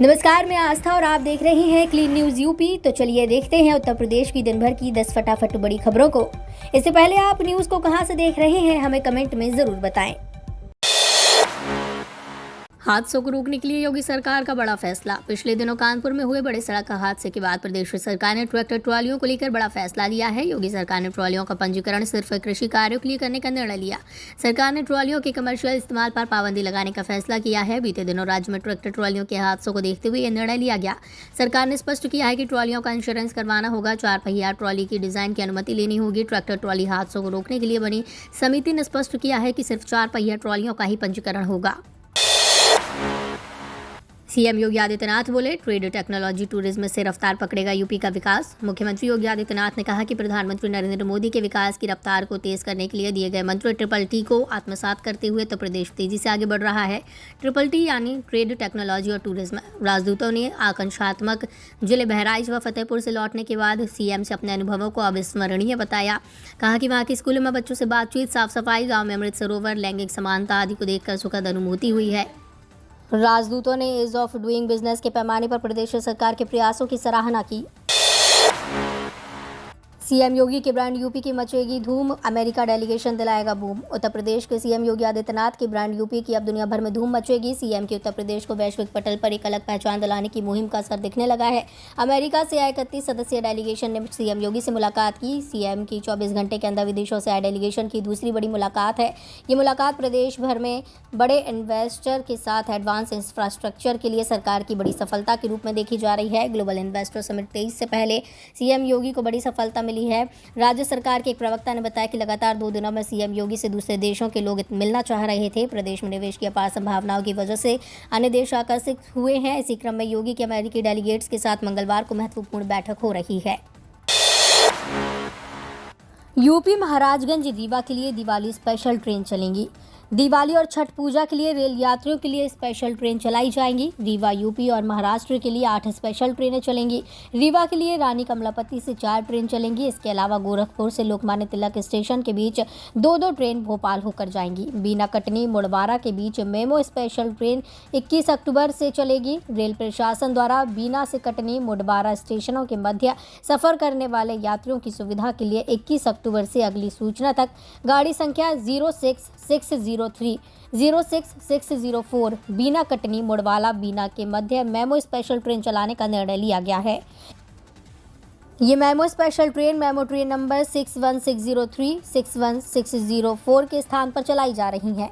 नमस्कार, मैं आस्था और आप देख रहे हैं क्लीन न्यूज यूपी। तो चलिए देखते हैं उत्तर प्रदेश की दिन भर की 10 फटाफट बड़ी खबरों को। इससे पहले आप न्यूज को कहां से देख रहे हैं, हमें कमेंट में जरूर बताएं। हादसों को रोकने के लिए योगी सरकार का बड़ा फैसला। पिछले दिनों कानपुर में हुए बड़े सड़क हादसे के बाद प्रदेश सरकार ने ट्रैक्टर ट्रॉलियों को लेकर बड़ा फैसला लिया है। योगी सरकार ने ट्रॉलियों का पंजीकरण सिर्फ कृषि कार्यों के लिए करने का निर्णय लिया। सरकार ने ट्रॉलियों के कमर्शियल इस्तेमाल पर पाबंदी लगाने का फैसला किया है। बीते दिनों राज्य में ट्रैक्टर ट्रॉलियों के हादसों को देखते हुए यह निर्णय लिया गया। सरकार ने स्पष्ट किया है कि ट्रॉलियों का इंश्योरेंस करवाना होगा। 4 पहिया ट्रॉली की डिजाइन की अनुमति लेनी होगी। ट्रैक्टर ट्रॉली हादसों को रोकने के लिए बनी समिति ने स्पष्ट किया है कि सिर्फ 4 पहिया ट्रॉलियों का ही पंजीकरण होगा। सीएम योगी आदित्यनाथ बोले, ट्रेड टेक्नोलॉजी टूरिज्म से रफ्तार पकड़ेगा यूपी का विकास। मुख्यमंत्री योगी आदित्यनाथ ने कहा कि प्रधानमंत्री नरेंद्र मोदी के विकास की रफ्तार को तेज करने के लिए दिए गए मंत्र TTT को आत्मसात करते हुए तो प्रदेश तेजी से आगे बढ़ रहा है। TTT यानी ट्रेड टेक्नोलॉजी और टूरिज्म। राजदूतों ने आकांक्षात्मक जिले बहराइच व फतेहपुर से लौटने के बाद सीएम से अपने अनुभवों को अविस्मरणीय बताया। कहा कि वहाँ के स्कूलों में बच्चों से बातचीत, साफ सफाई, गाँव में अमृत सरोवर, लैंगिक समानता आदि को देखकर सुखद अनुभूति हुई है। राजदूतों ने ईज ऑफ डूइंग बिजनेस के पैमाने पर प्रदेश सरकार के प्रयासों की सराहना की। सीएम योगी के ब्रांड यूपी की मचेगी धूम, अमेरिका डेलीगेशन दिलाएगा बूम। उत्तर प्रदेश के सीएम योगी आदित्यनाथ की ब्रांड यूपी की अब दुनिया भर में धूम मचेगी। सीएम की उत्तर प्रदेश को वैश्विक पटल पर एक अलग पहचान दिलाने की मुहिम का असर दिखने लगा है। अमेरिका से आए 31 सदस्यीय डेलीगेशन ने सीएम योगी से मुलाकात की। सीएम की 24 घंटे के अंदर विदेशों से आए डेलीगेशन की दूसरी बड़ी मुलाकात है। ये मुलाकात प्रदेश भर में बड़े इन्वेस्टर के साथ एडवांस इंफ्रास्ट्रक्चर के लिए सरकार की बड़ी सफलता के रूप में देखी जा रही है। ग्लोबल इन्वेस्टर समिट 23 से पहले सीएम योगी को बड़ी सफलता मिली है। राज्य सरकार के एक प्रवक्ता ने बताया कि लगातार 2 दिनों में सीएम योगी से दूसरे देशों के लोग मिलना चाह रहे थे। प्रदेश में निवेश की अपार संभावनाओं की वजह से अन्य देश आकर्षित हुए हैं। इसी क्रम में योगी के अमेरिकी डेलीगेट्स के साथ मंगलवार को महत्वपूर्ण बैठक हो रही है। यूपी महाराजगंज रीवा के लिए दिवाली स्पेशल ट्रेन चलेंगी। दिवाली और छठ पूजा के लिए रेल यात्रियों के लिए स्पेशल ट्रेन चलाई जाएंगी। रीवा यूपी और महाराष्ट्र के लिए 8 स्पेशल ट्रेनें चलेंगी। रीवा के लिए रानी कमलापति से 4 ट्रेन चलेंगी। इसके अलावा गोरखपुर से लोकमान्य तिलक स्टेशन के बीच 2-2 ट्रेन भोपाल होकर जाएंगी। बीना कटनी मुड़वारा के बीच मेमो स्पेशल ट्रेन 21 अक्टूबर से चलेगी। रेल प्रशासन द्वारा बीना से कटनी मुड़वारा स्टेशनों के मध्य सफर करने वाले यात्रियों की सुविधा के लिए 21 अक्टूबर से अगली सूचना तक गाड़ी संख्या 06604 बीना कटनी मुड़वाला बीना के मध्य मेमो स्पेशल ट्रेन चलाने का निर्णय लिया गया है। ये memo special train MEMU train number 61603, 61604 के स्थान पर चलाई जा रही है।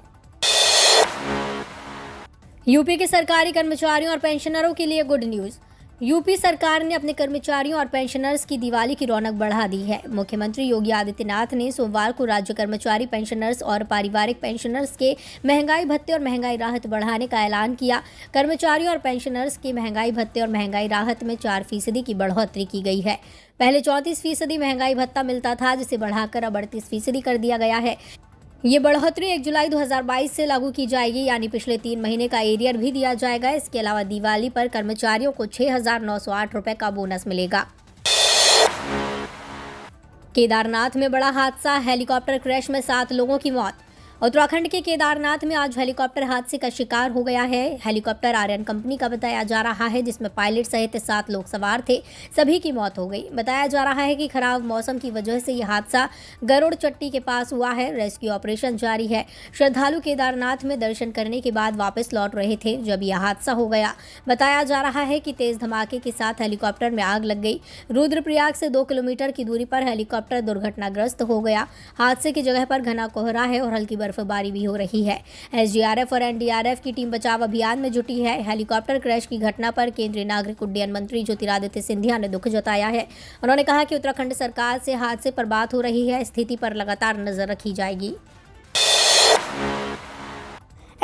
यूपी के सरकारी कर्मचारियों और पेंशनरों के लिए गुड न्यूज़। यूपी सरकार ने अपने कर्मचारियों और पेंशनर्स की दिवाली की रौनक बढ़ा दी है। मुख्यमंत्री योगी आदित्यनाथ ने सोमवार को राज्य कर्मचारी पेंशनर्स और पारिवारिक पेंशनर्स के महंगाई भत्ते और महंगाई राहत बढ़ाने का ऐलान किया। कर्मचारियों और पेंशनर्स के महंगाई भत्ते और महंगाई राहत में 4% की बढ़ोतरी की गई है। पहले 34% महंगाई भत्ता मिलता था, जिसे बढ़ाकर अब 38% कर दिया गया है। ये बढ़ोतरी 1 जुलाई 2022 से लागू की जाएगी, यानी पिछले 3 महीने का एरियर भी दिया जाएगा। इसके अलावा दिवाली पर कर्मचारियों को 6,908 रुपये का बोनस मिलेगा। केदारनाथ में बड़ा हादसा, हेलीकॉप्टर क्रैश में 7 लोगों की मौत। उत्तराखंड के केदारनाथ में आज हेलीकॉप्टर हादसे का शिकार हो गया है। हेलीकॉप्टर आर्यन कंपनी का बताया जा रहा है, जिसमें पायलट सहित 7 लोग सवार थे। सभी की मौत हो गई। बताया जा रहा है कि खराब मौसम की वजह से यह हादसा गरुड़ चट्टी के पास हुआ है। रेस्क्यू ऑपरेशन जारी है। श्रद्धालु केदारनाथ में दर्शन करने के बाद वापस लौट रहे थे जब यह हादसा हो गया। बताया जा रहा है कि तेज धमाके के साथ हेलीकॉप्टर में आग लग गई। रुद्रप्रयाग से 2 किलोमीटर की दूरी पर हेलीकॉप्टर दुर्घटनाग्रस्त हो गया। हादसे की जगह पर घना कोहरा है और हल्की बर्फबारी भी हो रही है। एसडीआरएफ और एनडीआरएफ की टीम बचाव अभियान में जुटी है। हेलीकॉप्टर क्रैश की घटना पर केंद्रीय नागरिक उड्डयन मंत्री ज्योतिरादित्य सिंधिया ने दुख जताया है। उन्होंने कहा कि उत्तराखंड सरकार से हादसे पर बात हो रही है, स्थिति पर लगातार नजर रखी जाएगी।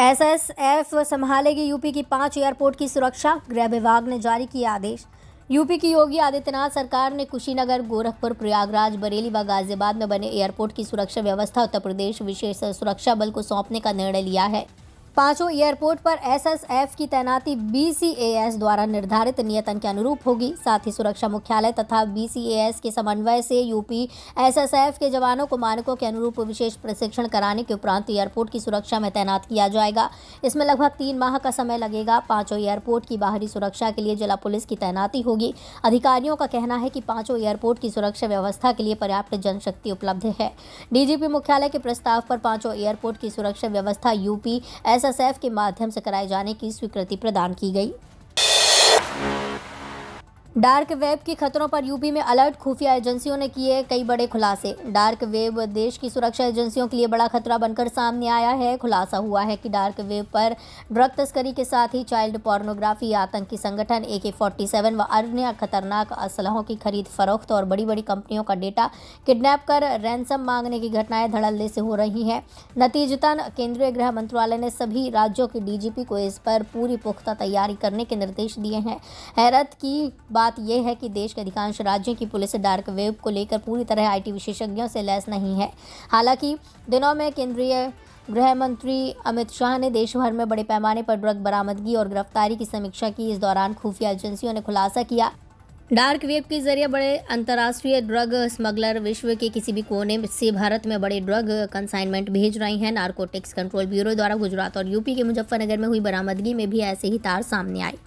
एसएसएफ संभालेगी यूपी की 5 एयरपोर्ट की सुरक्षा, गृह विभाग ने जारी किया आदेश। यूपी की योगी आदित्यनाथ सरकार ने कुशीनगर, गोरखपुर, प्रयागराज, बरेली व गाजियाबाद में बने एयरपोर्ट की सुरक्षा व्यवस्था उत्तर प्रदेश विशेष सुरक्षा बल को सौंपने का निर्णय लिया है। पांचों एयरपोर्ट पर एसएसएफ की तैनाती बीसीएएस द्वारा निर्धारित नियतन के अनुरूप होगी। साथ ही सुरक्षा मुख्यालय तथा बीसीएएस के समन्वय से यूपी एसएसएफ के जवानों को मानकों के अनुरूप विशेष प्रशिक्षण कराने के उपरांत एयरपोर्ट की सुरक्षा में तैनात किया जाएगा। इसमें लगभग 3 माह का समय लगेगा। पांचों एयरपोर्ट की बाहरी सुरक्षा के लिए जिला पुलिस की तैनाती होगी। अधिकारियों का कहना है कि पांचों एयरपोर्ट की सुरक्षा व्यवस्था के लिए पर्याप्त जनशक्ति उपलब्ध है। डीजीपी मुख्यालय के प्रस्ताव पर पांचों एयरपोर्ट की सुरक्षा व्यवस्था यूपी एसएसएफ के माध्यम से कराए जाने की स्वीकृति प्रदान की गई। डार्क वेब के खतरों पर यूपी में अलर्ट, खुफिया एजेंसियों ने किए कई बड़े खुलासे। डार्क वेब देश की सुरक्षा एजेंसियों के लिए बड़ा खतरा बनकर सामने आया है। खुलासा हुआ है कि डार्क वेब पर ड्रग तस्करी के साथ ही चाइल्ड पोर्नोग्राफी, आतंकी संगठन, AK-47 व अन्य खतरनाक असलहों की खरीद फरोख्त और बड़ी बड़ी कंपनियों का डेटा किडनैप कर रैंसम मांगने की घटनाएं धड़ल्ले से हो रही हैं। नतीजतन केंद्रीय गृह मंत्रालय ने सभी राज्यों के डीजीपी को इस पर पूरी पुख्ता तैयारी करने के निर्देश दिए हैं। हैरत की बात यह है कि देश के अधिकांश राज्यों की पुलिस डार्क वेब को लेकर पूरी तरह आईटी विशेषज्ञों से लैस नहीं है। हालांकि दिनों में केंद्रीय गृह मंत्री अमित शाह ने देश भर में बड़े पैमाने पर ड्रग बरामदगी और गिरफ्तारी की समीक्षा की। इस दौरान खुफिया एजेंसियों ने खुलासा किया, डार्क वेब के जरिए बड़े अंतर्राष्ट्रीय ड्रग स्मगलर विश्व के किसी भी कोने से भारत में बड़े ड्रग कंसाइनमेंट भेज रहे हैं। नारकोटिक्स कंट्रोल ब्यूरो द्वारा गुजरात और यूपी के मुजफ्फरनगर में हुई बरामदगी में भी ऐसे ही तार सामने आए।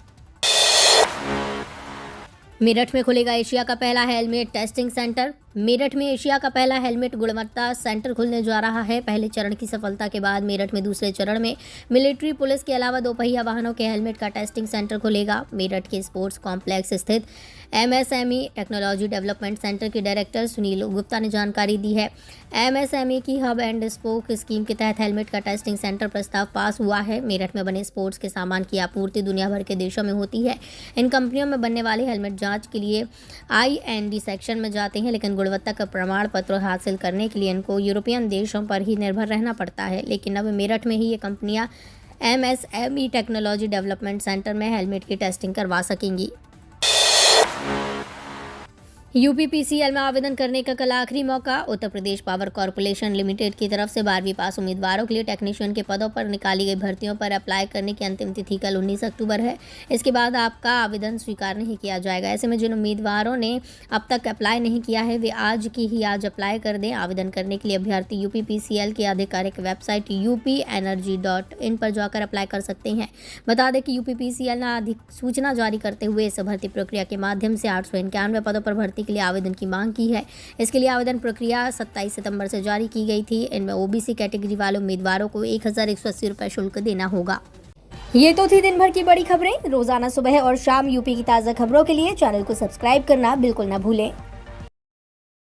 मेरठ में खुलेगा एशिया का पहला हेलमेट टेस्टिंग सेंटर। मेरठ में एशिया का पहला हेलमेट गुणवत्ता सेंटर खुलने जा रहा है। पहले चरण की सफलता के बाद मेरठ में दूसरे चरण में मिलिट्री पुलिस के अलावा दोपहिया वाहनों के हेलमेट का टेस्टिंग सेंटर खुलेगा। मेरठ के स्पोर्ट्स कॉम्प्लेक्स स्थित MSME टेक्नोलॉजी डेवलपमेंट सेंटर के डायरेक्टर सुनील गुप्ता ने जानकारी दी है। MSME की हब एंड स्पोक स्कीम के तहत हेलमेट का टेस्टिंग सेंटर प्रस्ताव पास हुआ है। मेरठ में बने स्पोर्ट्स के सामान की आपूर्ति दुनिया भर के देशों में होती है। इन कंपनियों में बनने वाले हेलमेट जांच के लिए IND सेक्शन में जाते हैं, लेकिन गुणवत्ता का प्रमाण पत्र हासिल करने के लिए इनको यूरोपियन देशों पर ही निर्भर रहना पड़ता है। लेकिन अब मेरठ में ही ये कंपनियां MSME टेक्नोलॉजी डेवलपमेंट सेंटर में हेलमेट की टेस्टिंग करवा सकेंगी। UPPCL में आवेदन करने का कल आखिरी मौका। Uttar Pradesh power corporation limited की तरफ से 12वीं पास उम्मीदवारों के लिए टेक्नीशियन के पदों पर निकाली गई भर्तियों पर अप्लाई करने की अंतिम तिथि कल 19 अक्टूबर है। इसके बाद आपका आवेदन स्वीकार नहीं किया जाएगा। ऐसे में जिन उम्मीदवारों ने अब तक अप्लाई नहीं किया है वे आज की ही आज अप्लाई कर दें। आवेदन करने के लिए अभ्यर्थी UPPCL की आधिकारिक वेबसाइट upenergy.in पर जाकर अप्लाई कर सकते हैं। बता दें कि UPPCL ने अधिसूचना जारी करते हुए इस भर्ती प्रक्रिया के माध्यम से 891 पदों पर भर्ती के लिए आवेदन की मांग की है। इसके लिए आवेदन प्रक्रिया 27 सितंबर से जारी की गई थी। इनमें OBC कैटेगरी वाले उम्मीदवारों को 1180 रुपये शुल्क देना होगा। ये तो थी दिन भर की बड़ी खबरें। रोजाना सुबह और शाम यूपी की ताज़ा खबरों के लिए चैनल को सब्सक्राइब करना बिल्कुल न भूलें।